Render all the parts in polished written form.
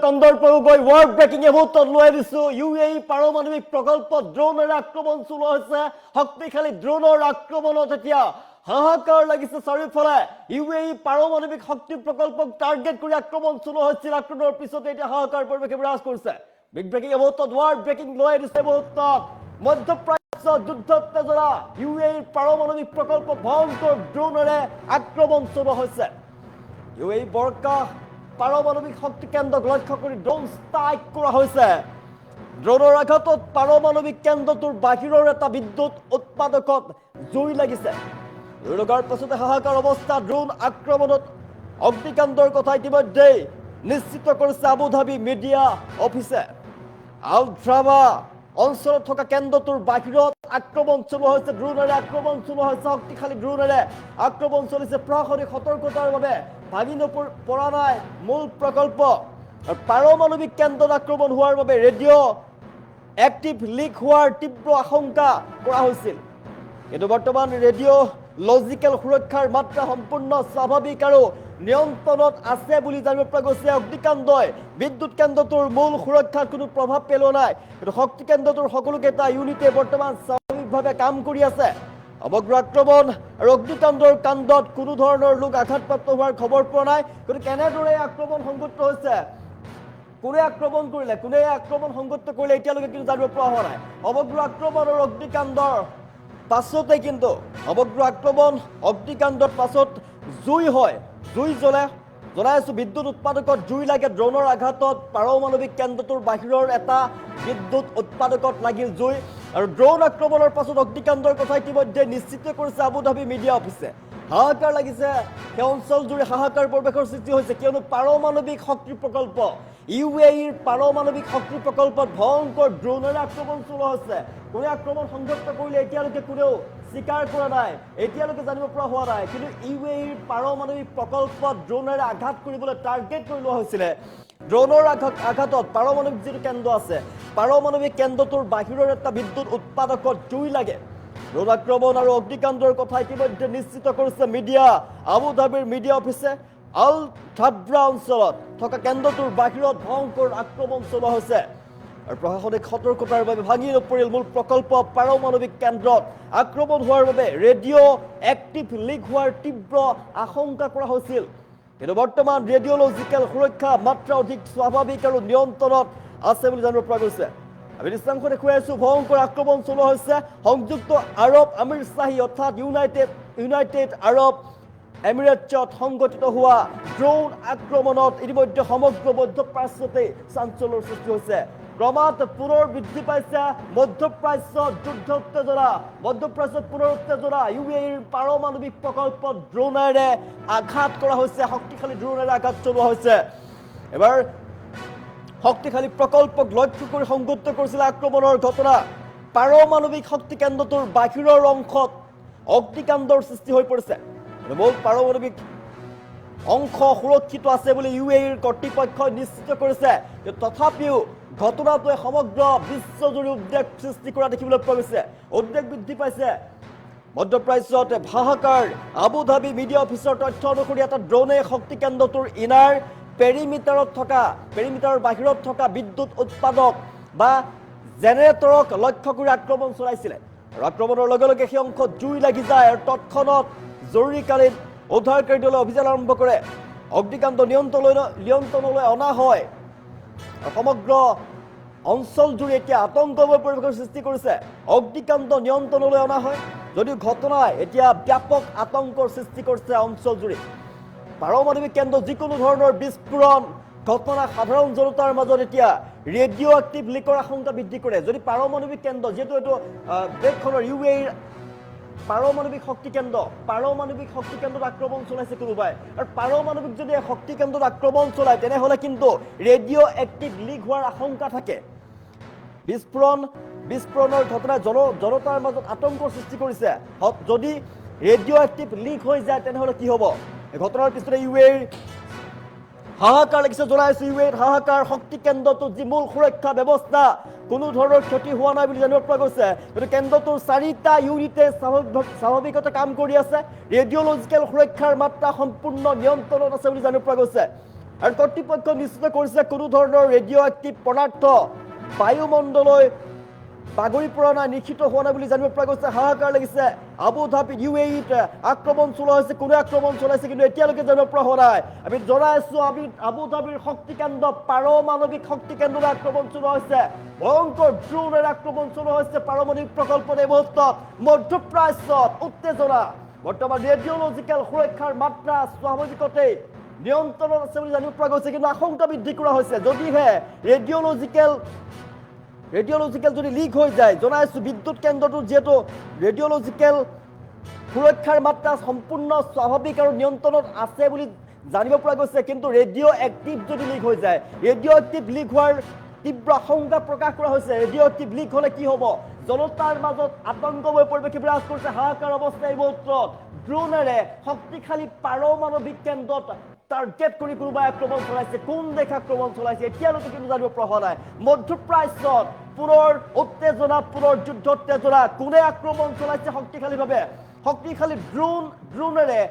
কন্দৰপগৈ world breaking মুহূৰ্ত লৈ দিছো ইউএই পাৰমাণৱিক প্ৰকল্প ড্ৰোনেৰে আক্ৰমণ চলোৱা হৈছে শক্তিশালী ড্ৰোনৰ আক্ৰমণত এতিয়া হাহাকাৰ লাগিছে চাৰিওফালে ইউএই পাৰমাণৱিক শক্তি প্ৰকল্পক টাৰ্গেট কৰি আক্ৰমণ চলোৱা হৈছিল আক্ৰমণৰ পিছতে এতিয়া হাহাকাৰ পৰিৱেশে বিৰাজ কৰিছে বিগ ব্ৰেকিং মুহূৰ্তত ওয়াৰ্ল্ড ব্ৰেকিং লৈ দিছে মুহূৰ্তত মধ্যপ্ৰাচ্য যুদ্ধ উত্তেজনা ইউএই পাৰমাণৱিক প্ৰকল্প ভয়ংকৰ ড্ৰোনেৰে আক্ৰমণ চলোৱা হৈছে ইউএই বৰকা পাৰমাণৱিক শক্তি কেন্দ্ৰক লক্ষ্য কৰি ড্ৰোন ষ্ট্ৰাইক কৰা হৈছে ড্ৰোনৰ আঘাতত পাৰমাণৱিক কেন্দ্ৰটোৰ বাহিৰৰ এটা বিদ্যুৎ উৎপাদকত জুই লাগিছে লগাৰ পাছতে হাহাকাৰ অৱস্থা ড্ৰোন আক্ৰমণত অগ্নিকাণ্ডৰ কথা ইতিমধ্যে নিশ্চিত কৰিছে আবুধাবি মিডিয়া অফিচে আলট্ৰাবা অঞ্চলত থকা কেন্দ্ৰটোৰ বাহিৰত আক্ৰমণ চলোৱা হৈছে ড্ৰোনেৰে আক্ৰমণ চলোৱা হৈছে শক্তিশালী ড্ৰোনেৰে আক্ৰমণ চলিছে প্ৰশাসনিক সতৰ্কতাৰ বাবে ভাঙি পৰা নাই মূল প্ৰকল্প পাৰমাণৱিক কেন্দ্ৰত আক্ৰমণ হোৱাৰ বাবে ৰেডিঅ' এক্টিভ লিক হোৱাৰ তীব্ৰ আশংকা কৰা হৈছিল কিন্তু বৰ্তমান ৰেডিঅ' লজিকেল সুৰক্ষাৰ মাত্ৰা সম্পূৰ্ণ স্বাভাৱিক আৰু নিয়ন্ত্ৰণত আছে বুলি জানিব পৰা গৈছে অগ্নিকাণ্ডই বিদ্যুৎ কেন্দ্ৰটোৰ মূল সুৰক্ষাত কোনো প্ৰভাৱ পেলোৱা নাই কিন্তু শক্তি কেন্দ্ৰটোৰ সকলোকেইটা ইউনিটে বৰ্তমান স্বাভাৱিকভাৱে কাম কৰি আছে সমগ্ৰ আক্ৰমণ আৰু অগ্নিকাণ্ডৰ কাণ্ডত কোনো ধৰণৰ লোক আঘাতপ্ৰাপ্ত হোৱাৰ খবৰ পোৱা নাই কিন্তু কেনেদৰে আক্ৰমণ সংঘটিত হৈছে কোনে আক্ৰমণ কৰিলে কোনে আক্ৰমণ সংঘটিত কৰিলে এতিয়ালৈকে কিন্তু জানিব পৰা হোৱা নাই সমগ্ৰ আক্ৰমণ আৰু অগ্নিকাণ্ডৰ পাছতে কিন্তু সমগ্ৰ আক্ৰমণ অগ্নিকাণ্ডৰ পাছত জুই হয় জুই জ্বলে জনাইছো বিদ্যুৎ উৎপাদকত জুই লাগে ড্ৰোনৰ আঘাতত পাৰমাণৱিক কেন্দ্ৰটোৰ বাহিৰৰ এটা বিদ্যুৎ উৎপাদকত লাগিল জুই আৰু ড্ৰোন আক্ৰমণৰ পাছত অগ্নিকাণ্ডৰ কথা ইতিমধ্যে নিশ্চিত কৰিছে আবুধাবি মিডিয়া অফিচে হাহাকাৰ লাগিছে সেই অঞ্চল জুৰি হাহাকাৰ পৰিৱেশৰ সৃষ্টি হৈছে কিয়নো পাৰমাণৱিক শক্তি প্ৰকল্প ইউএইৰ পাৰমাণৱিক শক্তি প্ৰকল্পত ভয়ংকৰ ড্ৰোনেৰে আক্ৰমণ চলোৱা হৈছে কোনে আক্ৰমণ সংঘটিত কৰিলে এতিয়ালৈকে কোনেও স্বীকাৰ কৰা নাই এতিয়ালৈকে জানিব পৰা হোৱা নাই কিন্তু ইউএইৰ পাৰমাণৱিক প্ৰকল্পত ড্ৰোনেৰে আঘাত কৰিবলৈ টাৰ্গেট কৰি লোৱা হৈছিলে ড্ৰোনৰ আঘাতত পাৰমাণৱিক যিটো কেন্দ্ৰ আছে পাৰমাণৱিক কেন্দ্ৰটোৰ বাহিৰৰ এটা বিদ্যুৎ উৎপাদকত জুই লাগে ড্ৰোন আক্ৰমণ আৰু অগ্নিকাণ্ডৰ কথা ইতিমধ্যে নিশ্চিত কৰিছে মিডিয়া আবুধাবিৰ মিডিয়া অফিচে আল থাব্ৰা অঞ্চলত থকা কেন্দ্ৰটোৰ বাহিৰত ভয়ংকৰ আক্ৰমণ চলোৱা হৈছে আৰু প্ৰশাসনিক সতৰ্কতাৰ বাবে ভাঙি নপৰিল মূল প্ৰকল্প পাৰমাণৱিক কেন্দ্ৰত আক্ৰমণ হোৱাৰ বাবে ৰেডিঅ' এক্টিভ লিক হোৱাৰ তীব্ৰ আশংকা কৰা হৈছিল কিন্তু বৰ্তমান ৰেডিঅ'লজিকেল সুৰক্ষা মাত্ৰা অধিক স্বাভাৱিক আৰু নিয়ন্ত্ৰণত আছে বুলি জানিব পৰা গৈছে আমি দৃশ্যাংশ দেখুৱাই আছো ভয়ংকৰ আক্ৰমণ চলোৱা হৈছে সংযুক্ত আৰৱ আমিৰশ্বাহী অৰ্থাৎ ইউনাইটেড আৰৱ এমিৰেটছত সংঘটিত হোৱা ড্ৰোন আক্ৰমণত ইতিমধ্যে সমগ্ৰ মধ্যপ্ৰাচ্যতে চাঞ্চল্যৰ সৃষ্টি হৈছে ক্ৰমাৎ পুনৰ বৃদ্ধি পাইছে মধ্যপ্ৰাচ্যত যুদ্ধ উত্তেজনা মধ্যপ্ৰাচ্যত পুনৰ উত্তেজনা ইউএইৰ পাৰমাণৱিক প্ৰকল্পত ড্ৰোনেৰে আঘাত কৰা হৈছে শক্তিশালী ড্ৰোনেৰে আঘাত চলোৱা হৈছে এবাৰ শক্তিশালী প্ৰকল্পক লক্ষ্য কৰি সংঘটিত কৰিছিল আক্ৰমণৰ ঘটনা পাৰমাণৱিক শক্তি কেন্দ্ৰটোৰ বাহিৰৰ অংশত অগ্নিকাণ্ডৰ সৃষ্টি হৈ পৰিছে মূল পাৰমাণৱিক অংশ সুৰক্ষিত আছে বুলি ইউএইৰ কৰ্তৃপক্ষই নিশ্চিত কৰিছে তথাপিও ঘটনাটোৱে সমগ্ৰ বিশ্বজুৰি উদ্বেগ সৃষ্টি কৰা দেখিবলৈ পোৱা গৈছে উদ্বেগ বৃদ্ধি পাইছে মধ্যপ্ৰাচ্যত হাহাকাৰ আবুধাবি মিডিয়া অফিচৰ তথ্য অনুসৰি এটা ড্ৰোনে শক্তি কেন্দ্ৰটোৰ ইনাৰ পেৰিমিটাৰৰ বাহিৰত থকা বিদ্যুৎ উৎপাদক বা জেনেৰেটৰক লক্ষ্য কৰি আক্ৰমণ চলাইছিলে আৰু আক্ৰমণৰ লগে লগে সেই অংশত জুই লাগি যায় আৰু তৎক্ষণাত জৰুৰীকালীন উদ্ধাৰকাৰী দলে অভিযান আৰম্ভ কৰে অগ্নিকাণ্ড নিয়ন্ত্ৰণলৈ অনা হয় সমগ্ৰ অঞ্চল জুৰি এতিয়া আতংকময় পৰিৱেশৰ সৃষ্টি কৰিছে অগ্নিকাণ্ড নিয়ন্ত্ৰণলৈ অনা হয় যদিও ঘটনাই এতিয়া ব্যাপক আতংকৰ সৃষ্টি কৰিছে অঞ্চল জুৰি পাৰমাণৱিক কেন্দ্ৰ যিকোনো ধৰণৰ বিস্ফোৰণ ঘটনা সাধাৰণ জনতাৰ মাজত এতিয়া ৰেডিঅ' এক্টিভ লিকৰ আশংকা বৃদ্ধি কৰে যদি পাৰমাণৱিক কেন্দ্ৰ যিহেতু এইটো দেশখনৰ ইউএইৰ পাৰমাণৱিক শক্তি কেন্দ্ৰত আক্ৰমণ চলাইছে কোনোবাই আৰু পাৰমাণৱিক যদি শক্তি কেন্দ্ৰত আক্ৰমণ চলায় তেনেহ'লে কিন্তু ৰেডিঅ' এক্টিভ লিক হোৱাৰ আশংকা থাকে বিস্ফোৰণৰ ঘটনাই জনতাৰ মাজত আতংকৰ সৃষ্টি কৰিছে যদি ৰেডিঅ' এক্টিভ লিক হৈ যায় তেনেহ'লে কি হ'ব এই ঘটনাৰ পিছতে ইউএইৰ হাহাকাৰ লাগিছে জনাইছো ইউএইৰ হাহাকাৰ শক্তি কেন্দ্ৰটো যি মূল সুৰক্ষা ব্যৱস্থা কোনো ধৰণৰ ক্ষতি হোৱা নাই বুলি জানিব পৰা গৈছে কিন্তু কেন্দ্ৰটোৰ 4টা ইউনিটে স্বাভাৱিকতে কাম কৰি আছে ৰেডিঅ'লজিকেল সুৰক্ষাৰ মাত্ৰা সম্পূৰ্ণ নিয়ন্ত্ৰণত আছে বুলি জানিব পৰা গৈছে আৰু কৰ্তৃপক্ষ নিশ্চিত কৰিছে কোনো ধৰণৰ ৰেডিঅ' এক্টিভ পদাৰ্থ বায়ুমণ্ডললৈ বাগৰি পৰা নাই, নিশ্চিত হোৱা নাই বুলি জানিব পৰা গৈছে। হাহাকাৰ লাগিছে। আবু ধাবি UAE-ত আক্ৰমণ চলোৱা হৈছে, কোনে আক্ৰমণ চলাইছে কিন্তু এতিয়ালৈকে জানিব পৰা হোৱা নাই। আমি জনাই আছো আবু ধাবিৰ শক্তি কেন্দ্ৰ পাৰমাণৱিক শক্তি কেন্দ্ৰলৈ আক্ৰমণ চলোৱা হৈছে, ভয়ংকৰ ড্ৰোনেৰে আক্ৰমণ চলোৱা হৈছে পাৰমাণৱিক প্ৰকল্পত। এই মুহূৰ্তত মধ্যপ্ৰাচ্যত উত্তেজনা। বৰ্তমান ৰেডিঅ'লজিকেল সুৰক্ষাৰ মাত্ৰা স্বাভাৱিকতেই নিয়ন্ত্ৰণত আছে বুলি জানিব পৰা গৈছে, কিন্তু আশংকা বৃদ্ধি কৰা হৈছে যদিহে ৰেডিঅ'লজিকেল যদি লিক হৈ যায়। জনাইছো বিদ্যুৎ কেন্দ্ৰটো যিহেতু ৰেডিঅ'লজিকেল সুৰক্ষাৰ মাত্ৰা সম্পূৰ্ণ স্বাভাৱিক আৰু নিয়ন্ত্ৰণত আছে বুলি জানিব পৰা গৈছে, কিন্তু ৰেডিঅ' এক্টিভ যদি লিক হৈ যায়, ৰেডিঅ' এক্টিভ লিক হোৱাৰ তীব্ৰ আশংকা প্ৰকাশ কৰা হৈছে। ৰেডিঅ' এক্টিভ লিক হ'লে কি হ'ব? জনতাৰ মাজত আতংকময় পৰিৱেশ বিৰাজ কৰিছে, হাহাকাৰ অৱস্থা। এই মুহূৰ্তত ড্ৰোনেৰে শক্তিশালী পাৰমাণৱিক কেন্দ্ৰত টাৰ্গেট কৰি কোনোবাই আক্ৰমণ চলাইছে। কোন দেশ আক্ৰমণ চলাইছে এতিয়ালৈকে কিন্তু জানিব পৰা হোৱা নাই। মধ্যপ্ৰাচ্যত পুনৰ উত্তেজনা, পুনৰ যুদ্ধোত্তেজনা। কোনে আক্ৰমণ চলাইছে শক্তিশালীভাৱে? শক্তিশালী ড্ৰোনেৰে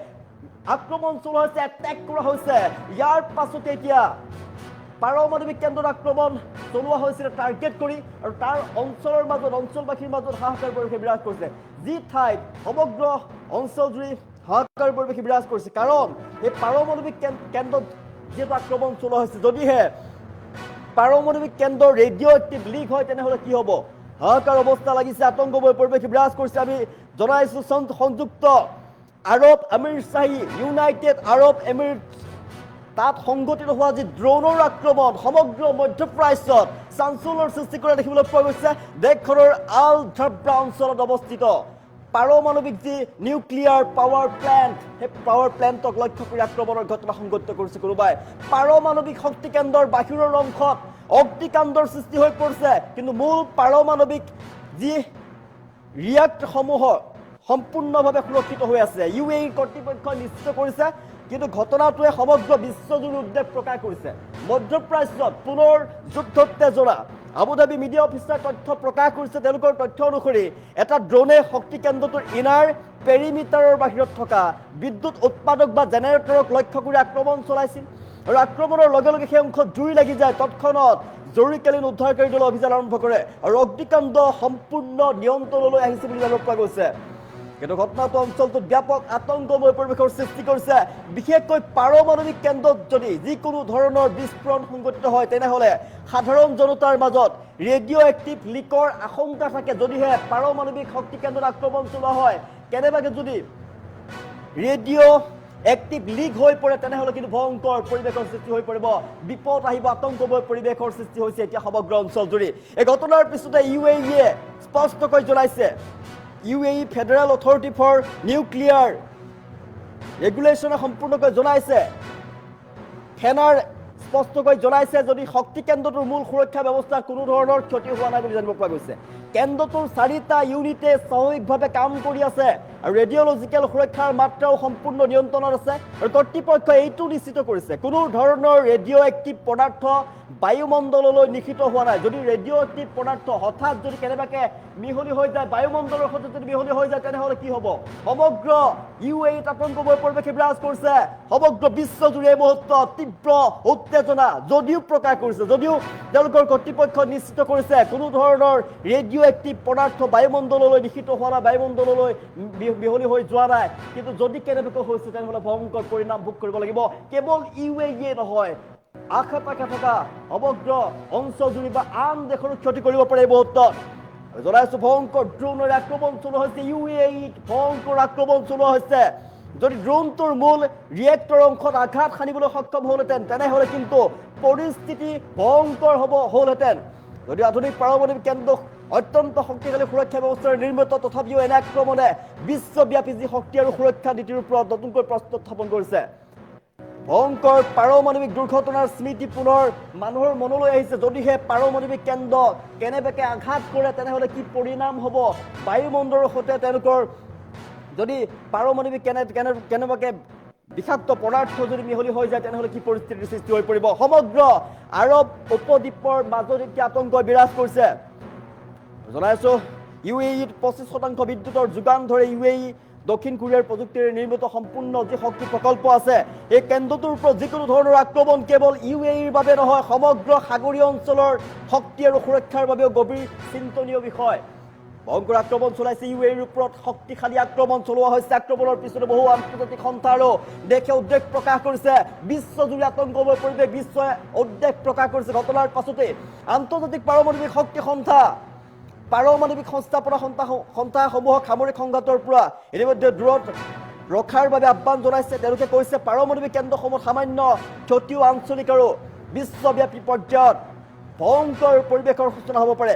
আক্ৰমণ চলোৱা হৈছে, এটেক কৰা হৈছে। ইয়াৰ পাছতে এতিয়া পাৰমাণৱিক কেন্দ্ৰত আক্ৰমণ চলোৱা হৈছিল টাৰ্গেট কৰি, আৰু তাৰ অঞ্চলৰ মাজত অঞ্চলবাসীৰ মাজত হাহাকাৰ পৰিৱেশ বিৰাজ কৰিছে। যি ঠাইত সমগ্ৰ অঞ্চলজুৰি হাহাকাৰ পৰিৱেশ বিৰাজ কৰিছে, কাৰণ এই পাৰমাণৱিক কেন্দ্ৰত যিহেতু আক্ৰমণ চলোৱা হৈছে, যদিহে পাৰমাণৱিক কেন্দ্ৰৰ ৰেডিঅ' এক্টিভ লিক হয় তেনেহ'লে কি হ'ব? হাহাকাৰ অৱস্থা লাগিছে, আতংকময় পৰিৱেশ বিৰাজ কৰিছে। আমি জনাইছো সংযুক্ত আৰৱ আমিৰশ্বাহী, ইউনাইটেড আৰৱ এমিৰেটছ, তাত সংঘটিত হোৱা যি ড্ৰোনৰ আক্ৰমণ সমগ্ৰ মধ্যপ্ৰাচ্যত চাঞ্চল্যৰ সৃষ্টি কৰা দেখিবলৈ পোৱা গৈছে। দেশখনৰ আল ধাব্ৰা অঞ্চলত অৱস্থিত পাৰমাণৱিক যি নিউক্লিয়াৰ পাৱাৰ প্লেণ্ট, সেই পাৱাৰ প্লেণ্টক লক্ষ্য কৰি আক্ৰমণৰ ঘটনা সংঘটিত কৰিছে কোনোবাই। পাৰমাণৱিক শক্তি কেন্দ্ৰৰ বাহিৰৰ অংশত অগ্নিকাণ্ডৰ সৃষ্টি হৈ পৰিছে, কিন্তু মূল পাৰমাণৱিক যি ৰিয়েক্টৰসমূহ সম্পূৰ্ণভাৱে সুৰক্ষিত হৈ আছে। UAE কৰ্তৃপক্ষই নিশ্চিত কৰিছে, কিন্তু ঘটনাটোৱে সমগ্ৰ বিশ্বজুৰি উদ্বেগ প্ৰকাশ কৰিছে। মধ্যপ্ৰাচ্যত পুনৰ যুদ্ধোত্তেজনা। আবুধাবি মিডিয়া অফিচাৰ তথ্য প্ৰকাশ কৰিছে। তেওঁলোকৰ তথ্য অনুসৰি এটা ড্ৰোনে শক্তি কেন্দ্ৰটোৰ ইনাৰ পেৰিমিটাৰৰ বাহিৰত থকা বিদ্যুৎ উৎপাদক বা জেনেৰেটৰক লক্ষ্য কৰি আক্ৰমণ চলাইছিল, আৰু আক্ৰমণৰ লগে লগে সেই অংশত জুই লাগি যায়। তৎক্ষণাত জৰুৰীকালীন উদ্ধাৰকাৰী দলে অভিযান আৰম্ভ কৰে, আৰু অগ্নিকাণ্ড সম্পূৰ্ণ নিয়ন্ত্ৰণলৈ আহিছে বুলি জানিব পৰা গৈছে। কিন্তু ঘটনাটো অঞ্চলটোত ব্যাপক আতংকময় পৰিৱেশৰ সৃষ্টি কৰিছে। বিশেষকৈ পাৰমাণৱিক কেন্দ্ৰত যদি যিকোনো ধৰণৰ বিস্ফোৰণ সংঘটিত হয় তেনেহ'লে সাধাৰণ জনতাৰ মাজত ৰেডিঅ' এক্টিভ লিকৰ আশংকা থাকে। যদিহে পাৰমাণৱিক শক্তি কেন্দ্ৰত আক্ৰমণ চলোৱা হয়, কেনেবাকৈ যদি ৰেডিঅ' এক্টিভ লিক হৈ পৰে তেনেহ'লে কিন্তু ভয়ংকৰ পৰিৱেশৰ সৃষ্টি হৈ পৰিব, বিপদ আহিব, আতংকময় পৰিৱেশৰ সৃষ্টি হৈছে এতিয়া সমগ্ৰ অঞ্চলজুৰি। এই ঘটনাৰ পিছতে UAE-য়ে স্পষ্টকৈ জনাইছে, UAE federal authority for nuclear ৰেগুলেশ্যনে সম্পূৰ্ণকৈ জনাইছে, ফেনাৰ স্পষ্টকৈ জনাইছে, যদি শক্তি কেন্দ্ৰটোৰ মূল সুৰক্ষা ব্যৱস্থাৰ কোনো ধৰণৰ ক্ষতি হোৱা নাই বুলি জানিব পৰা গৈছে। কেন্দ্ৰটোৰ 4টা ইউনিটে স্বাভাৱিকভাৱে কাম কৰি আছে, আৰু ৰেডিঅ'লজিকেল সুৰক্ষাৰ মাত্ৰাও সম্পূৰ্ণ নিয়ন্ত্ৰণত আছে। আৰু কৰ্তৃপক্ষই এইটো নিশ্চিত কৰিছে, কোনো ধৰণৰ ৰেডিঅ' এক্টিভ পদাৰ্থ বায়ুমণ্ডললৈ নিষিদ্ধ হোৱা নাই। যদি ৰেডিঅ' এক্টিভ পদাৰ্থ হঠাৎ যদি কেনেবাকৈ মিহলি হৈ যায়, বায়ুমণ্ডলৰ সৈতে যদি মিহলি হৈ যায় তেনেহ'লে কি হ'ব? সমগ্ৰ UAE-ত আতংকময় পৰিৱেশ বিৰাজ কৰিছে। সমগ্ৰ বিশ্বজুৰি এই মুহূৰ্তত তীব্ৰ উত্তেজনা যদিও প্ৰকাশ কৰিছে, যদিও তেওঁলোকৰ কৰ্তৃপক্ষই নিশ্চিত কৰিছে কোনো ধৰণৰ ৰেডিঅ' এক্টিভ পদাৰ্থ বায়ুমণ্ডললৈ নিষিদ্ধ হোৱা নাই, বায়ুমণ্ডললৈ মিহলি হৈ যোৱা নাই, কিন্তু যদি কেনেবাকৈ হৈছে তেনেহ'লে ভয়ংকৰ পৰিণাম ভোগ কৰিব লাগিব। কেৱল UAE নহয়, আশে-পাশে থকা সমগ্ৰ অঞ্চলজুৰি বা আন দেশৰো ক্ষতি কৰিব পাৰে এই মুহূৰ্তত। জনাইছো ভয়ংকৰ ড্ৰোনেৰে আক্ৰমণ চলোৱা হৈছে, UAE-ত ভয়ংকৰ আক্ৰমণ চলোৱা হৈছে। যদি ড্ৰোনটোৰ মূল ৰিয়েক্টৰ অংশত আঘাত সানিবলৈ সক্ষম হ'লহেঁতেন তেনেহ'লে কিন্তু পৰিস্থিতি ভয়ংকৰ হ'লহেঁতেন। যদি আধুনিক পাৰমাণৱিক কেন্দ্ৰ অত্যন্ত শক্তিশালী সুৰক্ষা ব্যৱস্থাৰে নিৰ্মিত, তথাপিও এনে আক্ৰমণে বিশ্বব্যাপী যি শক্তি আৰু সুৰক্ষা নীতিৰ ওপৰত নতুনকৈ প্ৰশ্ন উত্থাপন কৰিছে। ভয়ংকৰ পাৰমাণৱিক দুৰ্ঘটনাৰ স্মৃতি পুনৰ মানুহৰ মনলৈ আহিছে। যদিহে পাৰমাণৱিক কেন্দ্ৰ কেনেবাকৈ আঘাত কৰে তেনেহ'লে কি পৰিণাম হ'ব? বায়ুমণ্ডলৰ সৈতে তেওঁলোকৰ যদি পাৰমাণৱিক কেনেবাকৈ বিষাক্ত পদাৰ্থ যদি মিহলি হৈ যায় তেনেহ'লে কি পৰিস্থিতিৰ সৃষ্টি হৈ পৰিব? সমগ্ৰ আৰৱ উপদ্বীপৰ মাজত এতিয়া আতংক বিৰাজ কৰিছে। জনাইছো UAE-ত 25% বিদ্যুতৰ যোগান ধৰে UAE, দক্ষিণ কোৰিয়াৰ প্ৰযুক্তিৰে নিৰ্মিত সম্পূৰ্ণ যি শক্তি প্ৰকল্প আছে এই কেন্দ্ৰটোৰ ওপৰত যিকোনো ধৰণৰ আক্ৰমণ কেৱল UAEৰ বাবে নহয় সমগ্ৰ সাগৰীয় অঞ্চলৰ শক্তি আৰু সুৰক্ষাৰ বাবেও গভীৰ চিন্তনীয় বিষয় ভয়ংকৰ আক্ৰমণ চলাইছে UAEৰ ওপৰত শক্তিশালী আক্ৰমণ চলোৱা হৈছে আক্ৰমণৰ পিছতে বহু আন্তৰ্জাতিক সংস্থা আৰু দেশে উদ্বেগ প্ৰকাশ কৰিছে বিশ্বজুৰি আতংকময় পৰিৱেশ বিশ্বই উদ্বেগ প্ৰকাশ কৰিছে ঘটনাৰ পাছতে আন্তৰ্জাতিক পাৰমাণৱিক শক্তি সংস্থা পাৰমাণৱিক সংস্থাপনা সংস্থাসমূহক সামৰিক সংঘাতৰ পৰা ইতিমধ্যে দূৰত ৰখাৰ বাবে আহ্বান জনাইছে তেওঁলোকে কৈছে পাৰমাণৱিক কেন্দ্ৰসমূহ সামান্য ক্ষতিও আঞ্চলিক আৰু বিশ্বব্যাপী পৰ্যায়ত ভয়ংকৰ পৰিৱেশৰ সূচনা হ'ব পাৰে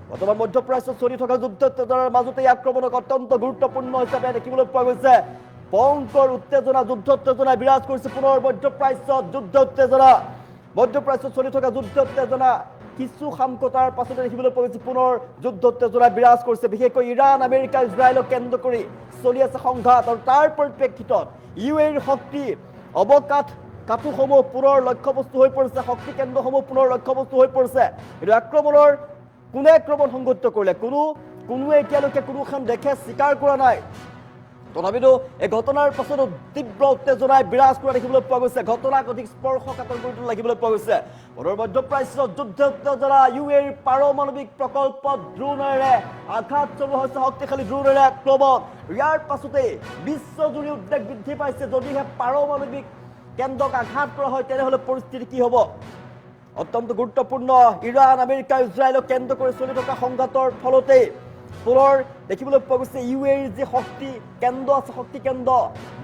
বৰ্তমান মধ্যপ্ৰাচ্যত চলি থকা যুদ্ধোত্তেজনাৰ মাজতে এই আক্ৰমণক অত্যন্ত গুৰুত্বপূৰ্ণ হিচাপে দেখিবলৈ পোৱা গৈছে ভয়ংকৰ উত্তেজনা যুদ্ধোত্তেজনা বিৰাজ কৰিছে পুনৰ মধ্যপ্ৰাচ্যত মধ্যপ্ৰাচ্যত চলি থকা যুদ্ধোত্তেজনা কিছু খামকতাৰ পাছতে দেখিবলৈ পোৱা গৈছে পুনৰ যুদ্ধোত্তেজনা বিৰাজ কৰিছে বিশেষকৈ ইৰাণ আমেৰিকা ইজৰাইলক কেন্দ্ৰ কৰি চলি আছে সংঘাত আৰু তাৰ পৰিপ্ৰেক্ষিতত UAEৰ শক্তি কাঠুসমূহ পুনৰ লক্ষ্যবস্তু হৈ পৰিছে শক্তি কেন্দ্ৰসমূহ পুনৰ লক্ষ্যবস্তু হৈ পৰিছে কিন্তু আক্ৰমণৰ কোনে আক্ৰমণ সংঘটিত কৰিলে কোনোৱে এতিয়ালৈকে কোনোখন দেশে স্বীকাৰ কৰা নাই তথাপিতো এই ঘটনাৰ পাছত তীব্ৰ উত্তেজনাই বিৰাজ কৰা দেখিবলৈ পোৱা গৈছে ঘটনাক অধিক স্পৰ্শকাতৰ কৰি দেখিবলৈ পোৱা গৈছে মধ্যপ্ৰাচ্যত যুদ্ধোত্তেজনা UAEৰ পাৰমাণৱিক প্ৰকল্পত ড্ৰোনেৰে আঘাত চলোৱা হৈছে শক্তিশালী ড্ৰোনেৰে আক্ৰমণ ইয়াৰ পাছতে বিশ্বজুৰি উদ্বেগ বৃদ্ধি পাইছে যদিহে পাৰমাণৱিক কেন্দ্ৰক আঘাত কৰা হয় তেনেহ'লে পৰিস্থিতি কি হ'ব অত্যন্ত গুৰুত্বপূৰ্ণ ইৰাণ আমেৰিকা ইজৰাইলক কেন্দ্ৰ কৰি চলি থকা সংঘাতৰ ফলতে পুনৰ দেখিবলৈ পোৱা গৈছে UAEৰ যি শক্তি কেন্দ্ৰ আছে শক্তি কেন্দ্ৰ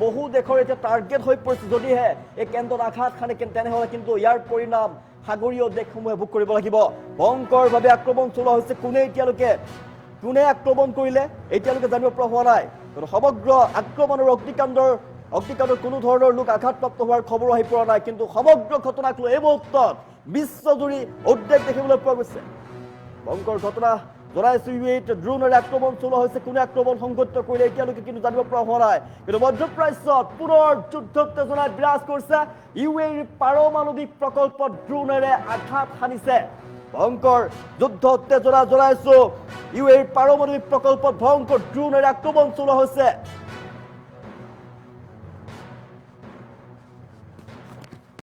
বহু দেশৰ এতিয়া টাৰ্গেট হৈ পৰিছে যদিহে এই কেন্দ্ৰত আঘাত খানে তেনেহ'লে কিন্তু ইয়াৰ পৰিণাম সাগৰীয় দেশসমূহে ভোগ কৰিব লাগিব ভয়ংকৰভাৱে আক্ৰমণ চলোৱা হৈছে কোনে আক্ৰমণ কৰিলে এতিয়ালৈকে জানিব পৰা হোৱা নাই কিন্তু সমগ্ৰ আক্ৰমণৰ অগ্নিকাণ্ডৰ কোনো ধৰণৰ লোক আঘাতপ্ৰাপ্ত হোৱাৰ খবৰ আহি পৰা নাই কিন্তু সমগ্ৰ ঘটনাক লৈ এই মুহূৰ্তত বিশ্বজুৰি উদ্বেগ দেখিবলৈ পোৱা গৈছে ভয়ংকৰ ঘটনা জনাইছো UAEত ড্ৰোনেৰে আক্ৰমণ চলোৱা হৈছে কোনে আক্ৰমণ সংঘটিত কৰিলে এতিয়ালৈকে কিন্তু জানিব পৰা হোৱা নাই কিন্তু মধ্যপ্ৰাচ্যত পুনৰ যুদ্ধোত্তেজনাই বিৰাজ কৰিছে UAEৰ পাৰমাণৱিক প্ৰকল্পত ড্ৰোনেৰে আঘাত হানিছে ভয়ংকৰ যুদ্ধোত্তেজনা জনাইছো UAEৰ পাৰমাণৱিক প্ৰকল্পত ভয়ংকৰ ড্ৰোনেৰে আক্ৰমণ চলোৱা হৈছে